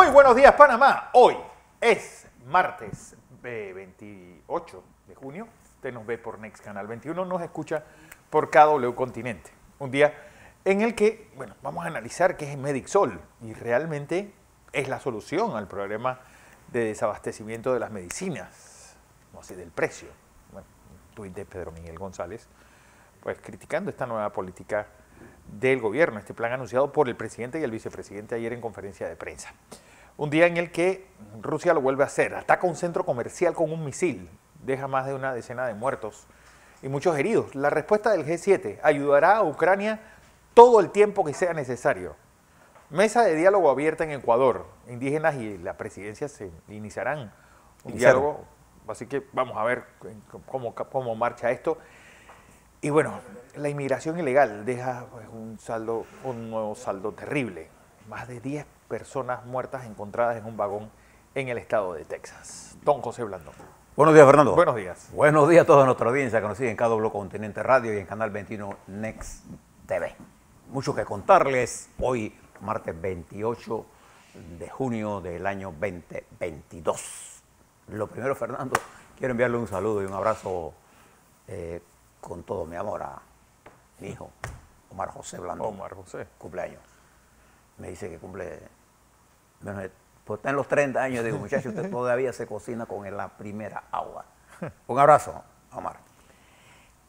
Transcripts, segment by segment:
Muy buenos días, Panamá. Hoy es martes 28 de junio. Usted nos ve por Next Canal 21, nos escucha por KW Continente. Un día en el que, bueno, vamos a analizar qué es Medixol y realmente es la solución al problema de desabastecimiento de las medicinas, no sé, del precio. Bueno, tuit de Pedro Miguel González, pues criticando esta nueva política del gobierno, este plan anunciado por el presidente y el vicepresidente ayer en conferencia de prensa. Un día en el que Rusia lo vuelve a hacer, ataca un centro comercial con un misil, deja más de una decena de muertos y muchos heridos. La respuesta del G7 ayudará a Ucrania todo el tiempo que sea necesario. Mesa de diálogo abierta en Ecuador, indígenas y la presidencia se iniciarán un diálogo, así que vamos a ver cómo marcha esto. Y bueno, la inmigración ilegal deja pues, un nuevo saldo terrible. Más de 10 personas muertas encontradas en un vagón en el estado de Texas. Don José Blandón. Buenos días, Fernando. Buenos días. Buenos días a toda nuestra audiencia que nos sigue en KW Continente Radio y en Canal 21 Next TV. Mucho que contarles hoy, martes 28 de junio del año 2022. Lo primero, Fernando, quiero enviarle un saludo y un abrazo con todo mi amor a mi hijo, Omar José Blandón. Omar José. Cumpleaños. Me dice que cumple, pues está en los 30 años. Digo, muchacho, usted todavía se cocina con la primera agua. Un abrazo, Omar.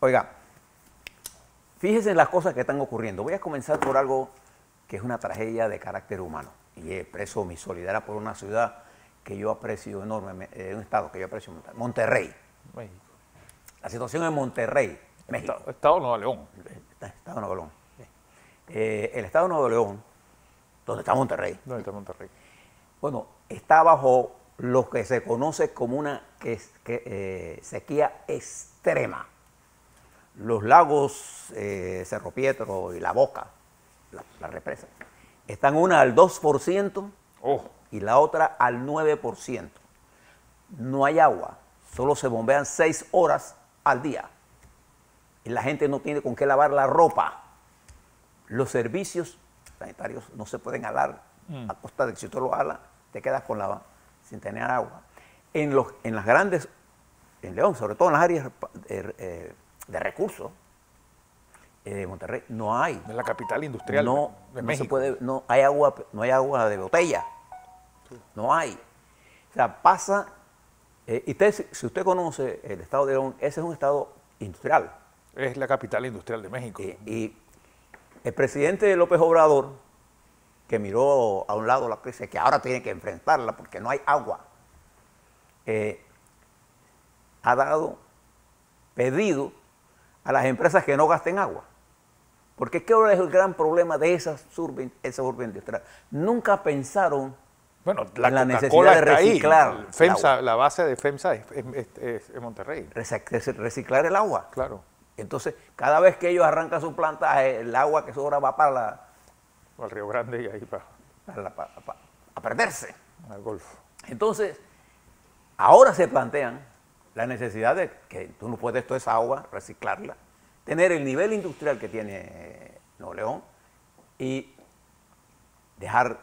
Oiga, fíjense en las cosas que están ocurriendo. Voy a comenzar por algo que es una tragedia de carácter humano. Y expreso mi solidaridad por una ciudad que yo aprecio enormemente, un estado que yo aprecio, Monterrey. México. La situación en Monterrey, México. Estado de Nuevo León. Estado de Nuevo León. El estado de Nuevo León, donde está Monterrey. ¿Dónde está Monterrey? Bueno, está bajo lo que se conoce como una sequía extrema. Los lagos Cerro Pietro y La Boca, la represa, están una al 2% y la otra al 9%. No hay agua, solo se bombean 6 horas al día. Y la gente no tiene con qué lavar la ropa. Los servicios sanitarios no se pueden alar a costa de que si tú lo alas, te quedas sin tener agua. En las grandes, en León, sobre todo en las áreas de recursos de Monterrey, no hay. Es la capital industrial de México. No hay agua de botella. No hay. O sea, pasa. Y si usted conoce el estado de León, ese es un estado industrial. Es la capital industrial de México. Y el presidente López Obrador, que miró a un lado la crisis, que ahora tiene que enfrentarla porque no hay agua, ha pedido a las empresas que no gasten agua. Porque ¿qué es el gran problema de esa urbe industrial? Nunca pensaron en la necesidad de reciclar. FEMSA, la base de FEMSA es Monterrey. Reciclar el agua. Claro. Entonces, cada vez que ellos arrancan su planta, el agua que sobra va para al Río Grande y ahí a perderse. Al Golfo. Entonces, ahora se plantean la necesidad de que tú no puedes toda esa agua, reciclarla, tener el nivel industrial que tiene Nuevo León y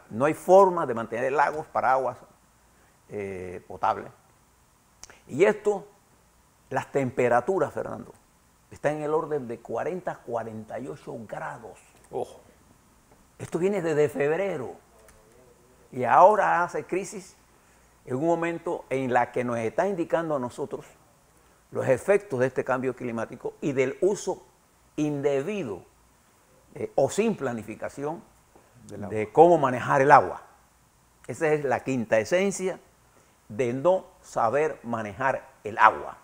no hay forma de mantener lagos para aguas potables. Y esto, las temperaturas, Fernando, están en el orden de 40 a 48 grados. Ojo. Esto viene desde febrero. Y ahora hace crisis en un momento en la que nos está indicando a nosotros los efectos de este cambio climático y del uso indebido o sin planificación de cómo manejar el agua. Esa es la quinta esencia de no saber manejar el agua.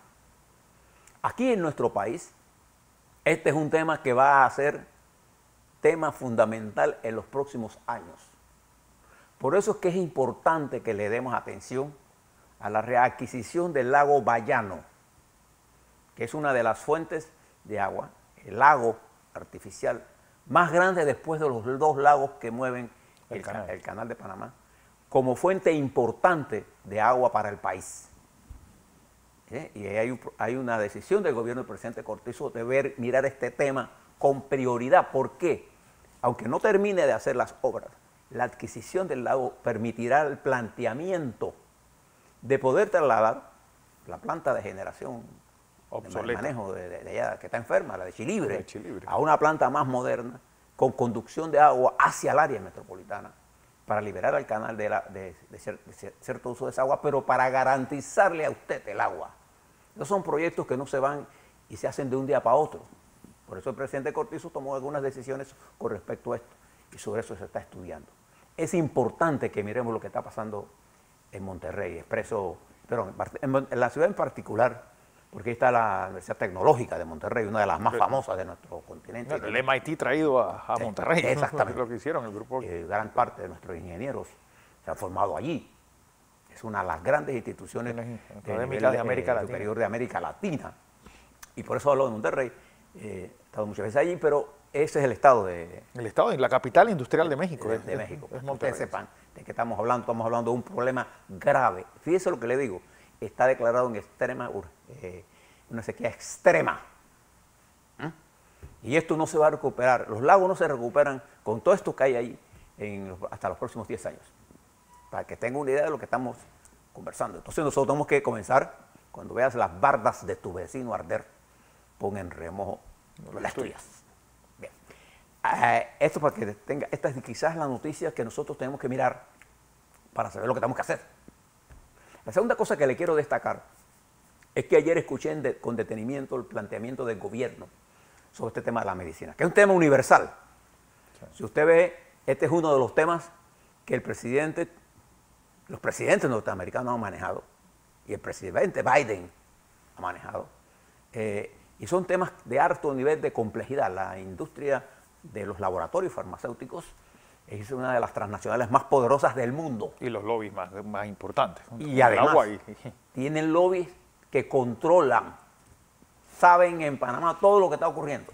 Aquí en nuestro país, este es un tema que va a ser tema fundamental en los próximos años. Por eso es que es importante que le demos atención a la readquisición del lago Bayano, que es una de las fuentes de agua, el lago artificial más grande después de los 2 lagos que mueven el canal de Panamá, como fuente importante de agua para el país. Y hay una decisión del gobierno del presidente Cortizo de mirar este tema con prioridad. ¿Por qué? Aunque no termine de hacer las obras la adquisición del lago permitirá el planteamiento de poder trasladar la planta de generación, de manejo de allá, que está enferma, la de Chilibre, a una planta más moderna, con conducción de agua hacia el área metropolitana, para liberar al canal de cierto uso de esa agua, pero para garantizarle a usted el agua. Esos son proyectos que no se van y se hacen de un día para otro. Por eso el presidente Cortizo tomó algunas decisiones con respecto a esto, y sobre eso se está estudiando. Es importante que miremos lo que está pasando en Monterrey, pero en la ciudad en particular, porque ahí está la Universidad Tecnológica de Monterrey, una de las más famosas de nuestro continente. El MIT traído a Monterrey. Exactamente. Lo que hicieron el grupo. Gran parte de nuestros ingenieros se han formado allí. Es una de las grandes instituciones académicas de América Latina. Superior de América Latina. Y por eso hablo de Monterrey. He estado muchas veces allí, pero ese es el estado de... El estado de la capital industrial de México. De México. Es Monterrey. Ustedes sepan de qué estamos hablando de un problema grave. Fíjese lo que le digo. Está declarado en una sequía extrema. Y esto no se va a recuperar. Los lagos no se recuperan con todo esto que hay ahí hasta los próximos 10 años. Para que tenga una idea de lo que estamos conversando. Entonces nosotros tenemos que comenzar, cuando veas las bardas de tu vecino arder, pon en remojo las tuyas. Bien. Esto para que tenga, esta es quizás la noticia que nosotros tenemos que mirar para saber lo que tenemos que hacer. La segunda cosa que le quiero destacar es que ayer escuché con detenimiento el planteamiento del gobierno sobre este tema de la medicina, que es un tema universal. Sí. Si usted ve, este es uno de los temas que los presidentes norteamericanos han manejado y el presidente Biden ha manejado. Y son temas de alto nivel de complejidad. La industria de los laboratorios farmacéuticos es una de las transnacionales más poderosas del mundo. Y los lobbies más importantes. Y además tienen lobbies que controlan, saben en Panamá todo lo que está ocurriendo.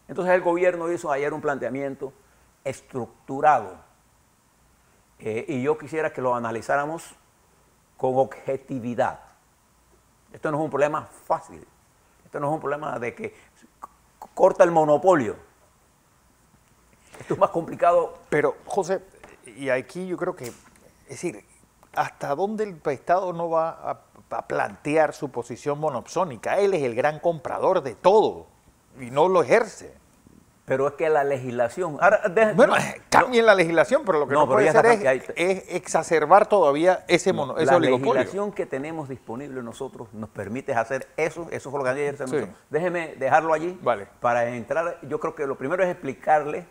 Entonces el gobierno hizo ayer un planteamiento estructurado. Y yo quisiera que lo analizáramos con objetividad. Esto no es un problema fácil. Esto no es un problema de que corta el monopolio. Esto es más complicado. Pero, José, y aquí yo creo que, es decir, ¿hasta dónde el Estado no va a plantear su posición monopsónica? Él es el gran comprador de todo y no lo ejerce. Pero es que la legislación... Cambien la legislación, pero lo que no puede hacer es exacerbar todavía ese oligopolio. La legislación que tenemos disponible nosotros nos permite hacer eso. Eso fue lo que ayer se anunció. Déjeme dejarlo allí para entrar. Yo creo que lo primero es explicarle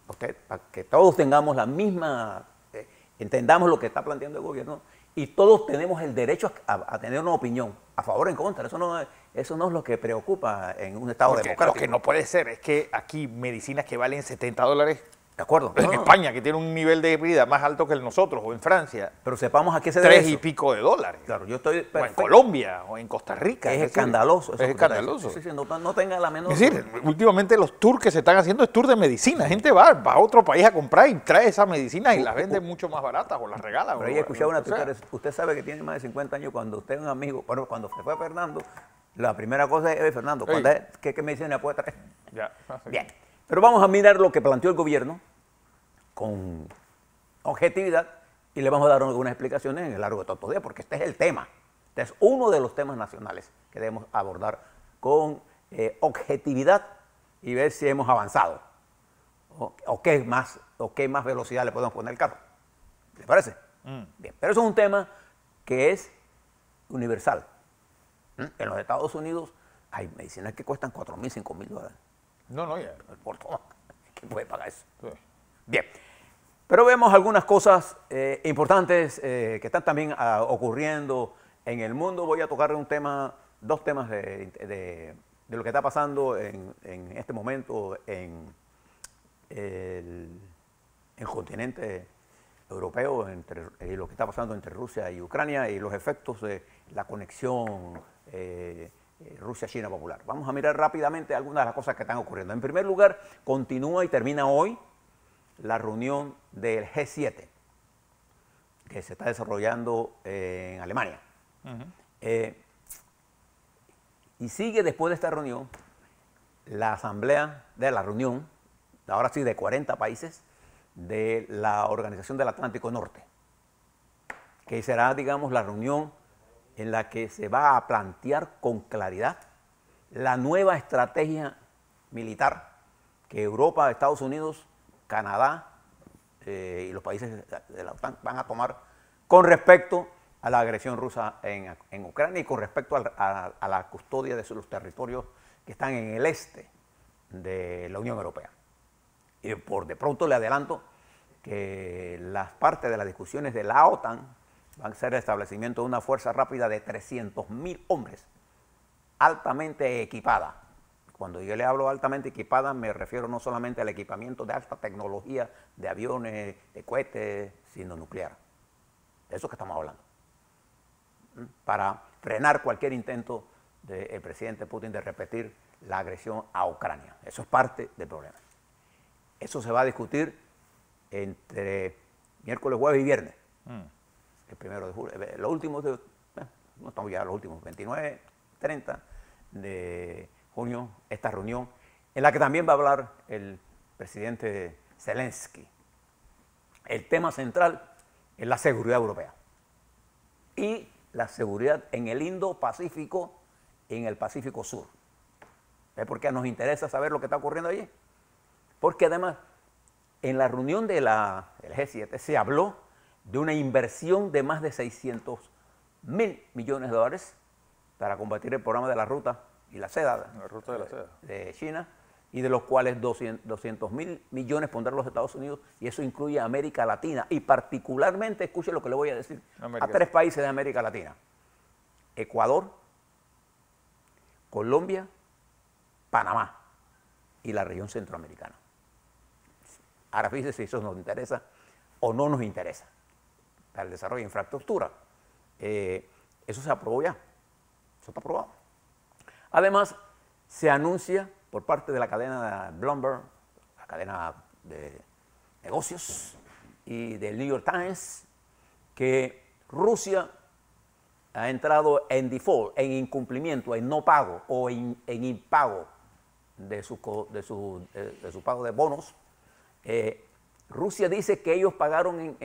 a usted, para que todos tengamos la misma... entendamos lo que está planteando el gobierno y todos tenemos el derecho a tener una opinión, a favor o en contra. Eso no es lo que preocupa en un Estado democrático. Lo que no puede ser es que aquí medicinas que valen $70, de acuerdo. En España, que tiene un nivel de vida más alto que el nosotros, o en Francia. Pero sepamos a qué se debe $3 y pico. Claro, yo estoy perfecto. O en Colombia, o en Costa Rica. Es escandaloso. Es escandaloso. Sí, no tenga la menor... Es decir, últimamente los tours que se están haciendo es tour de medicina. La gente va a otro país a comprar y trae esas medicinas y las vende mucho más baratas o las regala. Pero ahí escuchaba una tutora, usted sabe que tiene más de 50 años, cuando usted es un amigo, bueno, cuando se fue Fernando, la primera cosa es, Fernando, ¿qué medicina puede traer? Ya. Bien, pero vamos a mirar lo que planteó el gobierno con objetividad y le vamos a dar algunas explicaciones en el largo de todos los días, porque este es el tema. Este es uno de los temas nacionales que debemos abordar con objetividad y ver si hemos avanzado o qué más velocidad le podemos poner al carro. ¿Le parece? Bien, pero eso es un tema que es universal. En los Estados Unidos hay medicinas que cuestan $4,000, $5,000. No, ya. Por todo. ¿Quién puede pagar eso? Sí. Bien, pero vemos algunas cosas importantes que están también ocurriendo en el mundo. Voy a tocar dos temas de lo que está pasando en este momento en el continente europeo, y lo que está pasando entre Rusia y Ucrania y los efectos de la conexión Rusia-China popular. Vamos a mirar rápidamente algunas de las cosas que están ocurriendo. En primer lugar, continúa y termina hoy la reunión del G7, que se está desarrollando en Alemania. Y sigue después de esta reunión la asamblea de la reunión, ahora sí de 40 países, de la Organización del Atlántico Norte, que será, digamos, la reunión en la que se va a plantear con claridad la nueva estrategia militar que Europa, Estados Unidos, Canadá y los países de la OTAN van a tomar con respecto a la agresión rusa en Ucrania y con respecto a la custodia de los territorios que están en el este de la Unión Europea. Y por de pronto le adelanto que las partes de las discusiones de la OTAN van a ser el establecimiento de una fuerza rápida de 300.000 hombres, altamente equipada. Cuando yo le hablo altamente equipada, me refiero no solamente al equipamiento de alta tecnología, de aviones, de cohetes, sino nuclear. De eso que estamos hablando. Para frenar cualquier intento del presidente Putin de repetir la agresión a Ucrania. Eso es parte del problema. Eso se va a discutir entre miércoles, jueves y viernes. El 1 de julio. Los últimos, no estamos ya los últimos, 29, 30 de junio, esta reunión, en la que también va a hablar el presidente Zelensky. El tema central es la seguridad europea y la seguridad en el Indo-Pacífico y en el Pacífico Sur. ¿Ves por qué nos interesa saber lo que está ocurriendo allí? Porque además, en la reunión del G7 se habló de una inversión de más de 600.000 millones de dólares para combatir el programa de la ruta y la seda, de China, y de los cuales 200.000 millones pondrán los Estados Unidos, y eso incluye a América Latina, y particularmente, escuche lo que le voy a decir, a 3 países de América Latina: Ecuador, Colombia, Panamá y la región centroamericana. Ahora fíjese si eso nos interesa o no nos interesa para el desarrollo de infraestructura. Eso se aprobó ya, eso está aprobado. Además, se anuncia por parte de la cadena Bloomberg, la cadena de negocios, y del New York Times, que Rusia ha entrado en default, en incumplimiento, en no pago o en impago de su pago de bonos. Rusia dice que ellos pagaron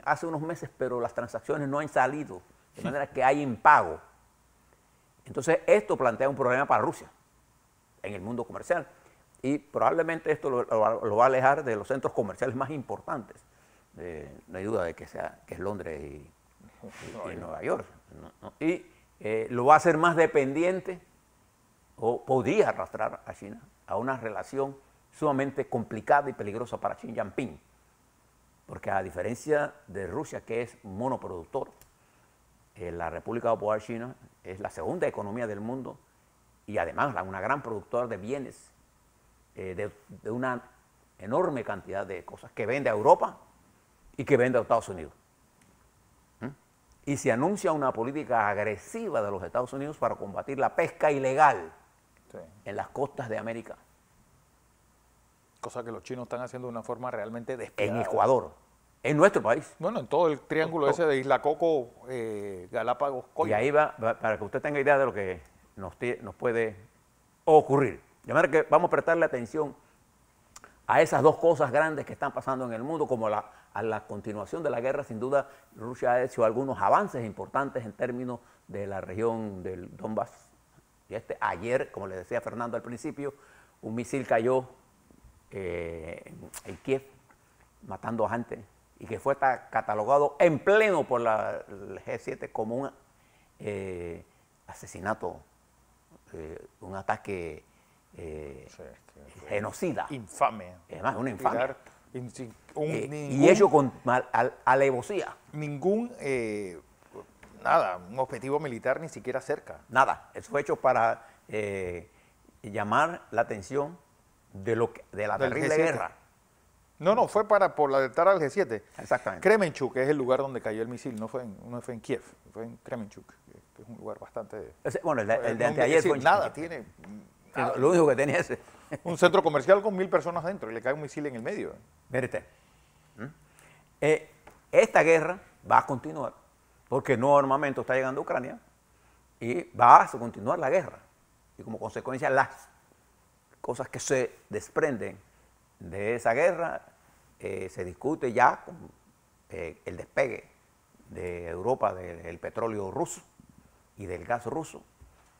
hace unos meses, pero las transacciones no han salido, de manera que hay impago. Entonces, esto plantea un problema para Rusia en el mundo comercial, y probablemente esto lo va a alejar de los centros comerciales más importantes. No hay duda de que es Londres y Nueva York. Y lo va a hacer más dependiente, o podría arrastrar a China a una relación sumamente complicada y peligrosa para Xi Jinping, porque a diferencia de Rusia, que es monoproductor, la República Popular China es la segunda economía del mundo y además una gran productora de bienes, de una enorme cantidad de cosas que vende a Europa y que vende a Estados Unidos. Y se anuncia una política agresiva de los Estados Unidos para combatir la pesca ilegal en las costas de América. Cosa que los chinos están haciendo de una forma realmente despiadada. En Ecuador, en nuestro país. Bueno, en todo el triángulo ese de Isla Coco, Galápagos, Coyo. Y ahí va, para que usted tenga idea de lo que nos puede ocurrir. De manera que vamos a prestarle atención a esas dos cosas grandes que están pasando en el mundo, como a la continuación de la guerra. Sin duda, Rusia ha hecho algunos avances importantes en términos de la región del Donbass. Y ayer, como le decía Fernando al principio, un misil cayó en Kiev, matando a gente, y que fue catalogado en pleno por el G7 como un asesinato, un ataque genocida. Infame. Además, una infamia. Y hecho con alevosía. Ningún, un objetivo militar ni siquiera cerca. Nada, eso fue hecho para llamar la atención de la terrible guerra. No, fue por alertar al G7. Exactamente. Kremenchuk es el lugar donde cayó el misil, no fue en Kiev, fue en Kremenchuk, que es un lugar bastante... Bueno, el de anteayer fue en nada, tiene... Nada. Lo único que tenía es... Un centro comercial con 1000 personas dentro y le cae un misil en el medio. Mire usted, esta guerra va a continuar porque nuevo armamento está llegando a Ucrania y va a continuar la guerra. Y como consecuencia, las cosas que se desprenden de esa guerra se discute ya el despegue de Europa del petróleo ruso y del gas ruso.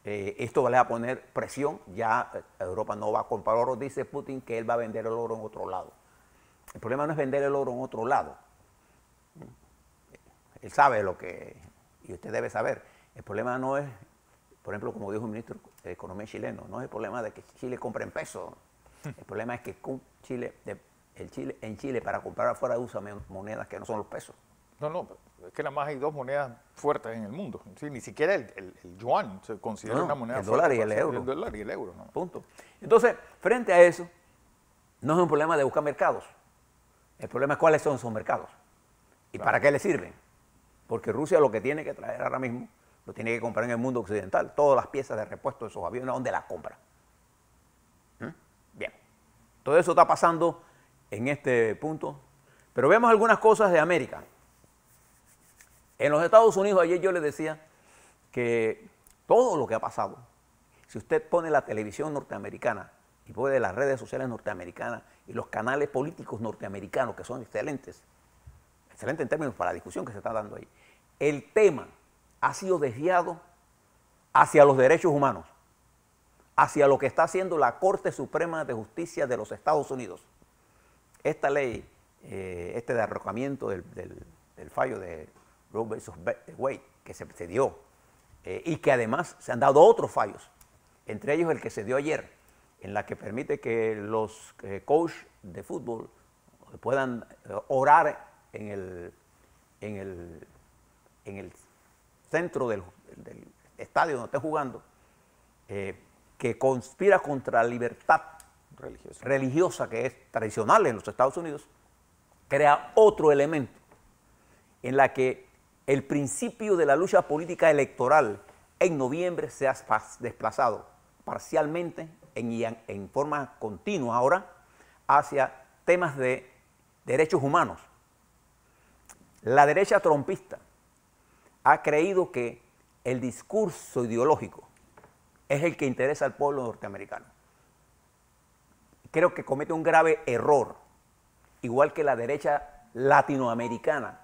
Esto le va a poner presión, ya Europa no va a comprar oro, dice Putin que él va a vender el oro en otro lado. El problema no es vender el oro en otro lado. Él sabe lo que, y usted debe saber, el problema no es, por ejemplo, como dijo el ministro de Economía chileno, no es el problema de que Chile compre en pesos. El problema es que en Chile para comprar afuera usa monedas que no son los pesos. No, es que nada más hay dos monedas fuertes en el mundo. Sí, ni siquiera el yuan se considera una moneda fuerte. El dólar y el euro. El dólar y el euro, ¿no? Punto. Entonces, frente a eso, no es un problema de buscar mercados. El problema es cuáles son esos mercados y para qué le sirven. Porque Rusia lo que tiene que traer ahora mismo lo tiene que comprar en el mundo occidental. Todas las piezas de repuesto de esos aviones, ¿dónde las compra? Bien. Todo eso está pasando en este punto. Pero vemos algunas cosas de América. En los Estados Unidos, ayer yo les decía que todo lo que ha pasado, si usted pone la televisión norteamericana y pone las redes sociales norteamericanas y los canales políticos norteamericanos, que son excelentes en términos para la discusión que se está dando ahí, el tema ha sido desviado hacia los derechos humanos, hacia lo que está haciendo la Corte Suprema de Justicia de los Estados Unidos. Esta ley, este derrocamiento del fallo de Roe versus Wade, que se dio, y que además se han dado otros fallos, entre ellos el que se dio ayer, en la que permite que los coaches de fútbol puedan orar en el centro del estadio donde estén jugando, que conspira contra la libertad religiosa que es tradicional en los Estados Unidos, crea otro elemento en la que el principio de la lucha política electoral en noviembre se ha desplazado parcialmente en forma continua ahora hacia temas de derechos humanos. La derecha trompista ha creído que el discurso ideológico es el que interesa al pueblo norteamericano. Creo que comete un grave error, igual que la derecha latinoamericana,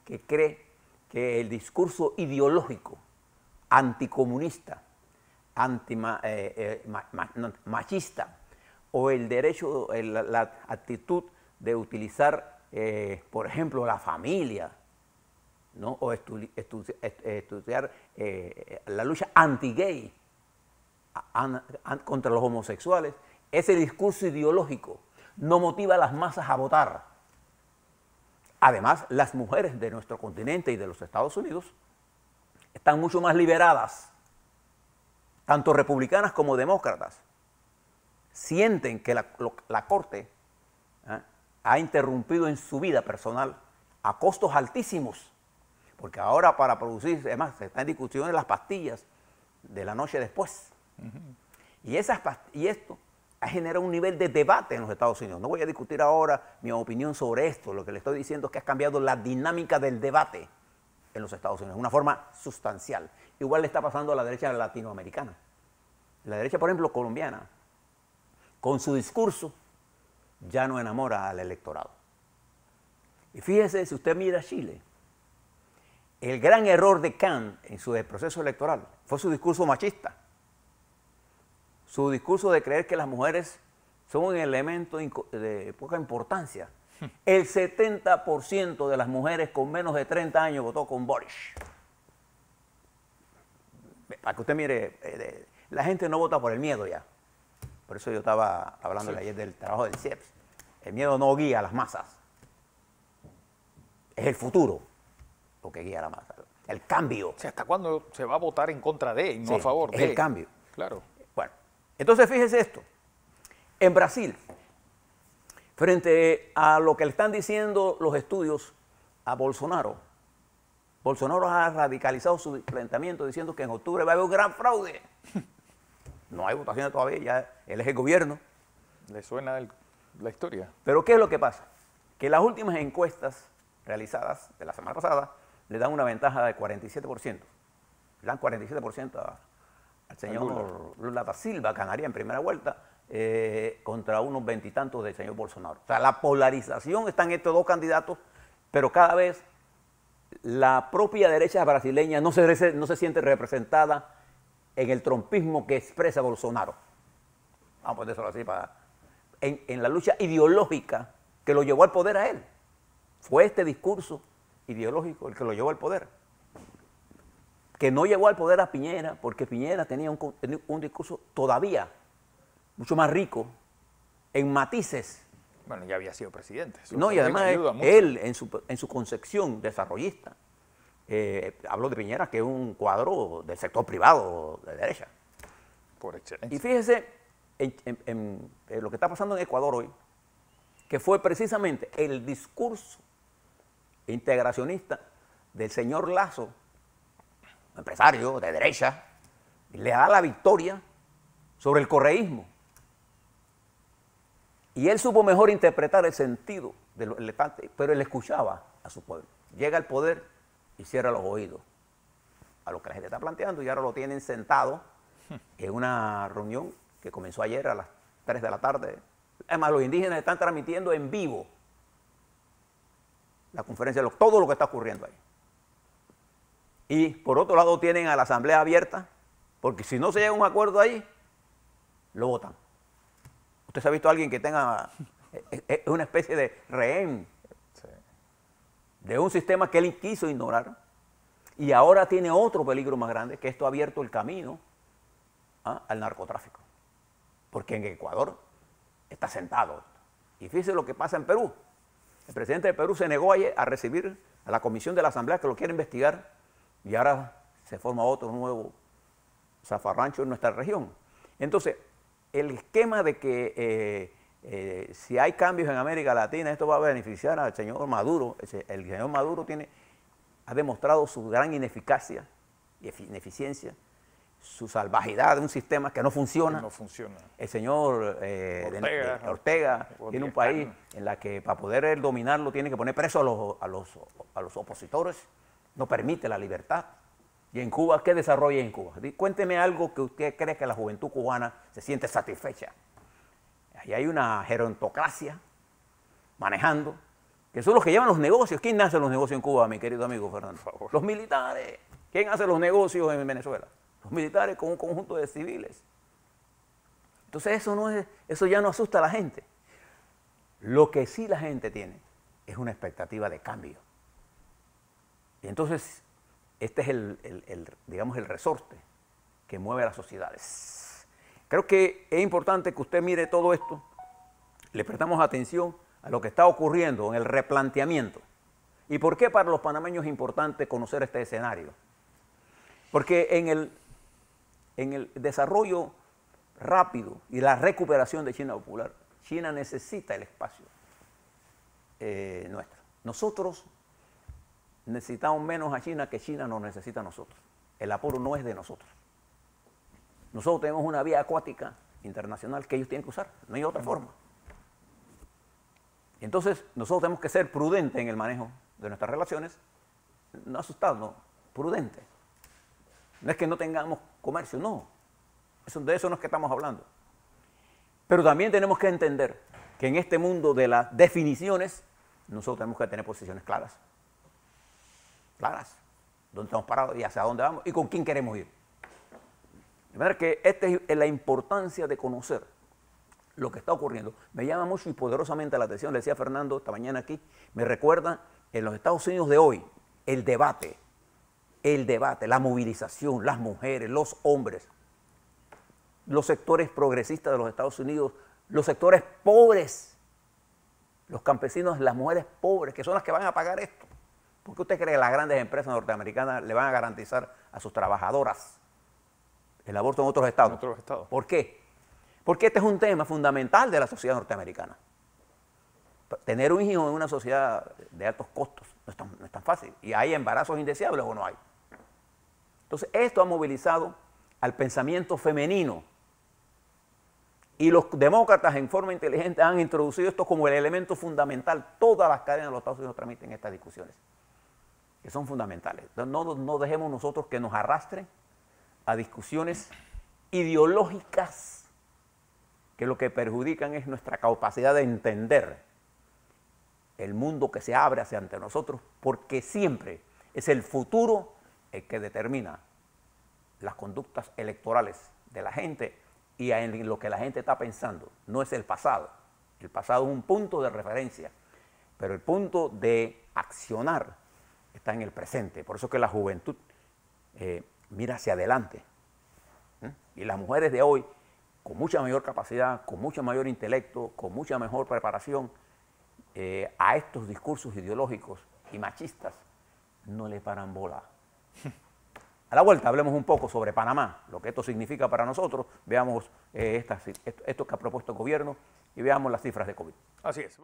que cree que el discurso ideológico anticomunista, machista, o el derecho, la actitud de utilizar, por ejemplo, la familia, ¿no? O estudiar la lucha anti-gay contra los homosexuales, ese discurso ideológico no motiva a las masas a votar. Además, las mujeres de nuestro continente y de los Estados Unidos están mucho más liberadas, tanto republicanas como demócratas. Sienten que la Corte ha interrumpido en su vida personal a costos altísimos, porque ahora para producir, además, se está en discusión las pastillas de la noche después. Y esto ha generado un nivel de debate en los Estados Unidos. No voy a discutir ahora mi opinión sobre esto. Lo que le estoy diciendo es que ha cambiado la dinámica del debate en los Estados Unidos, de una forma sustancial. Igual le está pasando a la derecha latinoamericana. La derecha, por ejemplo, colombiana, con su discurso, ya no enamora al electorado. Y fíjese, si usted mira Chile, el gran error de Kant en su proceso electoral fue su discurso machista. Su discurso de creer que las mujeres son un elemento de poca importancia. El 70% de las mujeres con menos de 30 años votó con Boris. Para que usted mire, la gente no vota por el miedo ya. Por eso yo estaba hablando ayer del trabajo del CIEPS. El miedo no guía a las masas. Es el futuro lo que guía a la masa. El cambio. O sea, ¿hasta cuándo se va a votar en contra de y no a favor de? Es el cambio. Claro. Bueno, entonces fíjese esto. En Brasil, frente a lo que le están diciendo los estudios a Bolsonaro, Bolsonaro ha radicalizado su planteamiento diciendo que en octubre va a haber un gran fraude. No hay votaciones todavía, ya él es el gobierno. ¿Le suena la historia? Pero ¿qué es lo que pasa? Que las últimas encuestas realizadas de la semana pasada le dan una ventaja de 47%. Le dan 47% al señor Lula da Silva, ganaría en primera vuelta, contra unos veintitantos del señor Bolsonaro. O sea, la polarización está en estos dos candidatos, pero cada vez la propia derecha brasileña no se siente representada en el trumpismo que expresa Bolsonaro. Vamos a ponérselo así, en la lucha ideológica que lo llevó al poder a él. Fue este discurso ideológico el que lo llevó al poder. Que no llevó al poder a Piñera, porque Piñera tenía un discurso todavía mucho más rico en matices. Bueno, ya había sido presidente. No, y además él, en su concepción desarrollista, habló de Piñera, que es un cuadro del sector privado de derecha. Por excelencia. Y fíjese en lo que está pasando en Ecuador hoy, que fue precisamente el discurso integracionista del señor Lasso, empresario de derecha, le da la victoria sobre el correísmo. Y él supo mejor interpretar el sentido del elefante, pero él escuchaba a su pueblo. Llega al poder y cierra los oídos a lo que la gente está planteando, y ahora lo tienen sentado en una reunión que comenzó ayer a las 3 de la tarde. Además, los indígenas están transmitiendo en vivo la conferencia, todo lo que está ocurriendo ahí. Y por otro lado tienen a la asamblea abierta, porque si no se llega a un acuerdo ahí, lo votan. ¿Usted se ha visto a alguien que tenga una especie de rehén de un sistema que él quiso ignorar? Y ahora tiene otro peligro más grande, que esto ha abierto el camino al narcotráfico. Porque en Ecuador está sentado. Y fíjese lo que pasa en Perú. El presidente de Perú se negó ayer a recibir a la comisión de la asamblea que lo quiere investigar, y ahora se forma otro nuevo zafarrancho en nuestra región. Entonces, el esquema de que si hay cambios en América Latina, esto va a beneficiar al señor Maduro. El señor Maduro ha demostrado su gran ineficacia y ineficiencia, su salvajidad de un sistema que no funciona. No funciona. El señor Ortega tiene un país en la que para poder él dominarlo tiene que poner preso a los opositores, no permite la libertad. ¿Y en Cuba qué desarrolla en Cuba? Cuénteme algo que usted cree que la juventud cubana se siente satisfecha. Ahí hay una gerontocracia manejando, que son los que llevan los negocios. ¿Quién hace los negocios en Cuba, mi querido amigo Fernando? Por favor. Los militares. ¿Quién hace los negocios en Venezuela? Los militares con un conjunto de civiles. Entonces eso ya no asusta a la gente. Lo que sí la gente tiene es una expectativa de cambio. Y entonces este es digamos, el resorte que mueve a las sociedades. Creo que es importante que usted mire todo esto, le prestamos atención a lo que está ocurriendo en el replanteamiento. ¿Y por qué para los panameños es importante conocer este escenario? Porque en el desarrollo rápido y la recuperación de China popular, China necesita el espacio nuestro. Nosotros necesitamos menos a China que China nos necesita a nosotros. El apuro no es de nosotros. Nosotros tenemos una vía acuática internacional que ellos tienen que usar, no hay otra forma. Entonces, nosotros tenemos que ser prudentes en el manejo de nuestras relaciones, no asustados, prudentes. No es que no tengamos comercio, no. De eso no es que estamos hablando. Pero también tenemos que entender que en este mundo de las definiciones, nosotros tenemos que tener posiciones claras. Claras. ¿Dónde estamos parados y hacia dónde vamos y con quién queremos ir? De manera que esta es la importancia de conocer lo que está ocurriendo. Me llama mucho y poderosamente la atención, le decía Fernando esta mañana aquí, me recuerda en los Estados Unidos de hoy, el debate, la movilización, las mujeres, los hombres, los sectores progresistas de los Estados Unidos, los sectores pobres, los campesinos, las mujeres pobres, que son las que van a pagar esto. ¿Por qué usted cree que las grandes empresas norteamericanas le van a garantizar a sus trabajadoras el aborto en otros estados? En otros estados. ¿Por qué? Porque este es un tema fundamental de la sociedad norteamericana. Tener un hijo en una sociedad de altos costos no es tan fácil. ¿Y hay embarazos indeseables o no hay? Entonces, esto ha movilizado al pensamiento femenino. Y los demócratas, en forma inteligente, han introducido esto como el elemento fundamental. Todas las cadenas de los Estados Unidos transmiten estas discusiones, que son fundamentales. No dejemos nosotros que nos arrastren a discusiones ideológicas que lo que perjudican es nuestra capacidad de entender el mundo que se abre hacia ante nosotros, porque siempre es el futuro el que determina las conductas electorales de la gente y en lo que la gente está pensando, no es el pasado. El pasado es un punto de referencia, pero el punto de accionar está en el presente. Por eso que la juventud mira hacia adelante. Y las mujeres de hoy, con mucha mayor capacidad, con mucho mayor intelecto, con mucha mejor preparación, a estos discursos ideológicos y machistas no le paran bola. A la vuelta hablemos un poco sobre Panamá, lo que esto significa para nosotros, veamos esto que ha propuesto el gobierno y veamos las cifras de COVID. Así es.